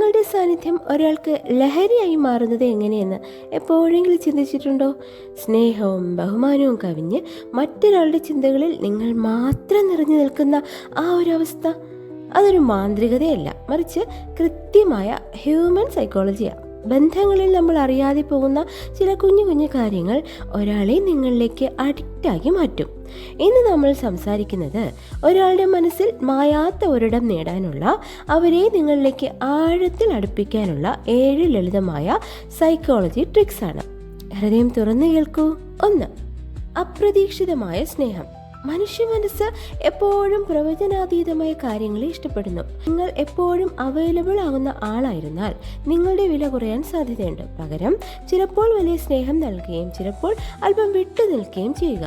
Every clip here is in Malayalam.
നിങ്ങളുടെ സാന്നിധ്യം ഒരാൾക്ക് ലഹരിയായി മാറുന്നത് എങ്ങനെയെന്ന് എപ്പോഴെങ്കിലും ചിന്തിച്ചിട്ടുണ്ടോ? സ്നേഹവും ബഹുമാനവും കവിഞ്ഞ് മറ്റൊരാളുടെ ചിന്തകളിൽ നിങ്ങൾ മാത്രം നിറഞ്ഞു നിൽക്കുന്ന ആ ഒരു അവസ്ഥ, അതൊരു മാന്ത്രികതയല്ല, മറിച്ച് കൃത്യമായ ഹ്യൂമൻ സൈക്കോളജിയാണ്. ബന്ധങ്ങളിൽ നമ്മൾ അറിയാതെ പോകുന്ന ചില കുഞ്ഞു കുഞ്ഞു കാര്യങ്ങൾ ഒരാളെ നിങ്ങളിലേക്ക് അഡിക്റ്റാക്കി മാറ്റും. ഇന്ന് നമ്മൾ സംസാരിക്കുന്നത് ഒരാളുടെ മനസ്സിൽ മായാത്ത ഒരിടം നേടാനുള്ള, അവരെ നിങ്ങളിലേക്ക് ആഴത്തിൽ അടുപ്പിക്കാനുള്ള 7 ലളിതമായ സൈക്കോളജി ട്രിക്സ് ആണ്. ഹൃദയം തുറന്നു കേൾക്കൂ. 1. അപ്രതീക്ഷിതമായ സ്നേഹം. മനുഷ്യ മനസ്സ് എപ്പോഴും പ്രവചനാതീതമായ കാര്യങ്ങളെ ഇഷ്ടപ്പെടുന്നു. നിങ്ങൾ എപ്പോഴും അവൈലബിൾ ആകുന്ന ആളായിരുന്നാൽ നിങ്ങളുടെ വില കുറയാൻ സാധ്യതയുണ്ട്. പകരം ചിലപ്പോൾ വലിയ സ്നേഹം നൽകുകയും ചിലപ്പോൾ അല്പം വിട്ടു നിൽക്കുകയും ചെയ്യുക.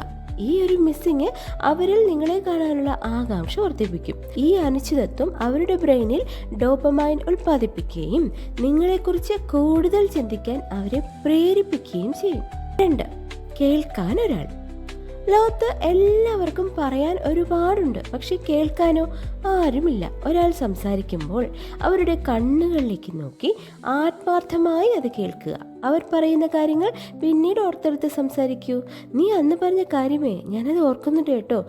ഈ ഒരു മിസ്സിങ് അവരിൽ നിങ്ങളെ കാണാനുള്ള ആകാംക്ഷ വർദ്ധിപ്പിക്കും. ഈ അനിശ്ചിതത്വം അവരുടെ ബ്രെയിനിൽ ഡോപ്പമൈൻ ഉൽപ്പാദിപ്പിക്കുകയും നിങ്ങളെക്കുറിച്ച് കൂടുതൽ ചിന്തിക്കാൻ അവരെ പ്രേരിപ്പിക്കുകയും ചെയ്യും. 2. കേൾക്കാൻ ഒരാൾ. ലോകത്ത് എല്ലാവർക്കും പറയാൻ ഒരുപാടുണ്ട്, പക്ഷെ കേൾക്കാനോ ആരുമില്ല. ഒരാൾ സംസാരിക്കുമ്പോൾ അവരുടെ കണ്ണുകളിലേക്ക് നോക്കി ആത്മാർത്ഥമായി അത് കേൾക്കുക. അവർ പറയുന്ന കാര്യങ്ങൾ പിന്നീട് ഓർത്തെടുത്ത് സംസാരിക്കൂ. നീ അന്ന് പറഞ്ഞ കാര്യമേ, ഞാനത് ഓർക്കുന്നുണ്ട് കേട്ടോ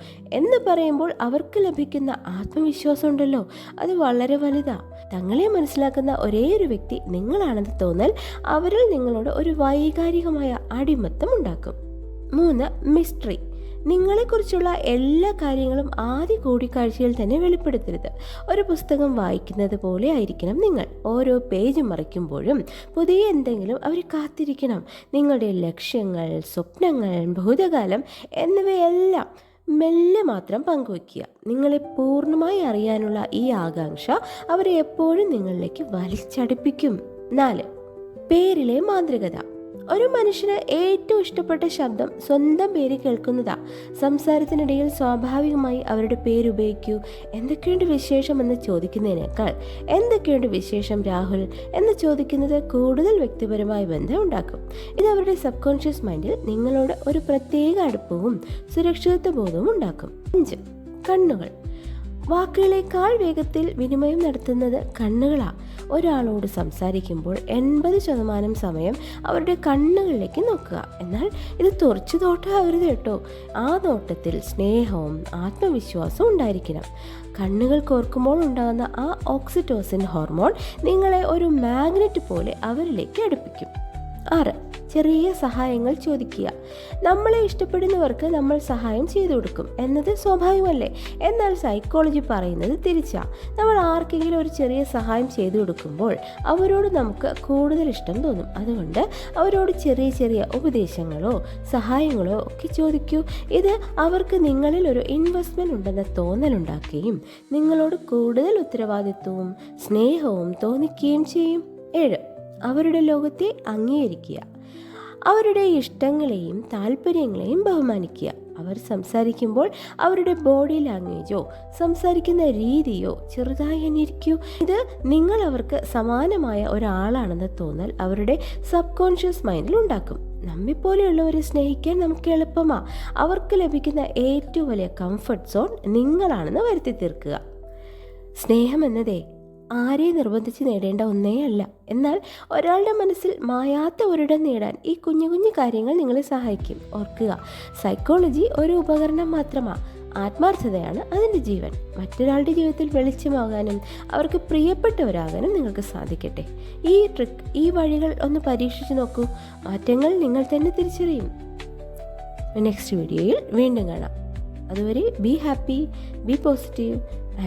എന്ന് പറയുമ്പോൾ അവർക്ക് ലഭിക്കുന്ന ആത്മവിശ്വാസം ഉണ്ടല്ലോ, അത് വളരെ വലുതാ. തങ്ങളെ മനസ്സിലാക്കുന്ന ഒരേ ഒരു വ്യക്തി നിങ്ങളാണെന്ന് തോന്നൽ അവരിൽ നിങ്ങളോട് ഒരു വൈകാരികമായ അടിമത്തം ഉണ്ടാക്കും. 3. മിസ്റ്ററി. നിങ്ങളെക്കുറിച്ചുള്ള എല്ലാ കാര്യങ്ങളും ആദ്യ കൂടിക്കാഴ്ചയിൽ തന്നെ വെളിപ്പെടുത്തരുത്. ഒരു പുസ്തകം വായിക്കുന്നത് പോലെ ആയിരിക്കണം നിങ്ങൾ. ഓരോ പേജ് മറിക്കുമ്പോഴും പുതിയ എന്തെങ്കിലും അവർ കാത്തിരിക്കണം. നിങ്ങളുടെ ലക്ഷ്യങ്ങൾ, സ്വപ്നങ്ങൾ, ഭൂതകാലം എന്നിവയെല്ലാം മെല്ലെ മാത്രം പങ്കുവയ്ക്കുക. നിങ്ങളെ പൂർണ്ണമായി അറിയാനുള്ള ഈ ആകാംക്ഷ അവരെ എപ്പോഴും നിങ്ങളിലേക്ക് വലിച്ചടുപ്പിക്കും. 4. പേരിലെ മാന്ത്രികത. ഒരു മനുഷ്യന് ഏറ്റവും ഇഷ്ടപ്പെട്ട ശബ്ദം സ്വന്തം പേര് കേൾക്കുന്നതാ. സംസാരത്തിനിടയിൽ സ്വാഭാവികമായി അവരുടെ പേര് ഉപയോഗിക്കൂ. എന്തൊക്കെയുണ്ട് വിശേഷം എന്ന് ചോദിക്കുന്നതിനേക്കാൾ എന്തൊക്കെയുണ്ട് വിശേഷം രാഹുൽ എന്ന് ചോദിക്കുന്നത് കൂടുതൽ വ്യക്തിപരമായ ബന്ധം ഉണ്ടാക്കും. ഇത് അവരുടെ സബ് കോൺഷ്യസ് മൈൻഡിൽ നിങ്ങളോട് ഒരു പ്രത്യേക അടുപ്പവും സുരക്ഷിതത്വ ബോധവും ഉണ്ടാക്കും. 5. കണ്ണുകൾ. വാക്കുകളേക്കാൾ വേഗത്തിൽ വിനിമയം നടത്തുന്നത് കണ്ണുകളാ. ഒരാളോട് സംസാരിക്കുമ്പോൾ 80% സമയം അവരുടെ കണ്ണുകളിലേക്ക് നോക്കുക. എന്നാൽ ഇത് തുറച്ചു നോട്ടാകരുത് കേട്ടോ. ആ നോട്ടത്തിൽ സ്നേഹവും ആത്മവിശ്വാസവും ഉണ്ടായിരിക്കണം. കണ്ണുകൾ കോർക്കുമ്പോൾ ഉണ്ടാകുന്ന ആ ഓക്സിറ്റോസിൻ ഹോർമോൺ നിങ്ങളെ ഒരു മാഗ്നറ്റ് പോലെ അവരിലേക്ക് അടുപ്പിക്കും. 6. ചെറിയ സഹായങ്ങൾ ചോദിക്കുക. നമ്മളെ ഇഷ്ടപ്പെടുന്നവർക്ക് നമ്മൾ സഹായം ചെയ്തു കൊടുക്കും എന്നത് സ്വാഭാവികമല്ലേ? എന്നാൽ സൈക്കോളജി പറയുന്നത് തിരിച്ചാ. നമ്മൾ ആർക്കെങ്കിലും ഒരു ചെറിയ സഹായം ചെയ്തു കൊടുക്കുമ്പോൾ അവരോട് നമുക്ക് കൂടുതൽ ഇഷ്ടം തോന്നും. അതുകൊണ്ട് അവരോട് ചെറിയ ചെറിയ ഉപദേശങ്ങളോ സഹായങ്ങളോ ഒക്കെ ചോദിക്കൂ. ഇത് അവർക്ക് നിങ്ങളിൽ ഒരു ഇൻവെസ്റ്റ്മെന്റ് ഉണ്ടെന്ന തോന്നലുണ്ടാക്കുകയും നിങ്ങളോട് കൂടുതൽ ഉത്തരവാദിത്വവും സ്നേഹവും തോന്നിക്കുകയും ചെയ്യും. 7. അവരുടെ ലോകത്തെ അംഗീകരിക്കുക. അവരുടെ ഇഷ്ടങ്ങളെയും താല്പര്യങ്ങളെയും ബഹുമാനിക്കുക. അവർ സംസാരിക്കുമ്പോൾ അവരുടെ ബോഡി ലാംഗ്വേജോ സംസാരിക്കുന്ന രീതിയോ ചെറുതായി അന്വേഷിക്കൂ. ഇത് നിങ്ങൾ അവർക്ക് സമാനമായ ഒരാളാണെന്ന് തോന്നൽ അവരുടെ സബ് കോൺഷ്യസ് മൈൻഡിൽ ഉണ്ടാക്കും. നമ്മെപ്പോലെയുള്ളവരെ സ്നേഹിക്കാൻ നമുക്ക് എളുപ്പമാ. അവർക്ക് ലഭിക്കുന്ന ഏറ്റവും വലിയ കംഫർട്ട് സോൺ നിങ്ങളാണെന്ന് വരുത്തി തീർക്കുക. സ്നേഹം എന്നതേ ആരെയും നിർബന്ധിച്ച് നേടേണ്ട ഒന്നേ അല്ല. എന്നാൽ ഒരാളുടെ മനസ്സിൽ മായാത്ത ഒരിടം നേടാൻ ഈ കുഞ്ഞു കുഞ്ഞു കാര്യങ്ങൾ നിങ്ങളെ സഹായിക്കും. ഓർക്കുക, സൈക്കോളജി ഒരു ഉപകരണം മാത്രമാണ്. ആത്മാർത്ഥതയാണ് അതിൻ്റെ ജീവൻ. മറ്റൊരാളുടെ ജീവിതത്തിൽ വെളിച്ചമാകാനും അവർക്ക് പ്രിയപ്പെട്ടവരാകാനും നിങ്ങൾക്ക് സാധിക്കട്ടെ. ഈ വഴികൾ ഒന്ന് പരീക്ഷിച്ച് നോക്കൂ. മാറ്റങ്ങൾ നിങ്ങൾ തന്നെ തിരിച്ചറിയും. നെക്സ്റ്റ് വീഡിയോയിൽ വീണ്ടും കാണാം. അതുവരെ be happy, be positive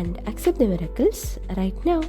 and accept the miracles right now.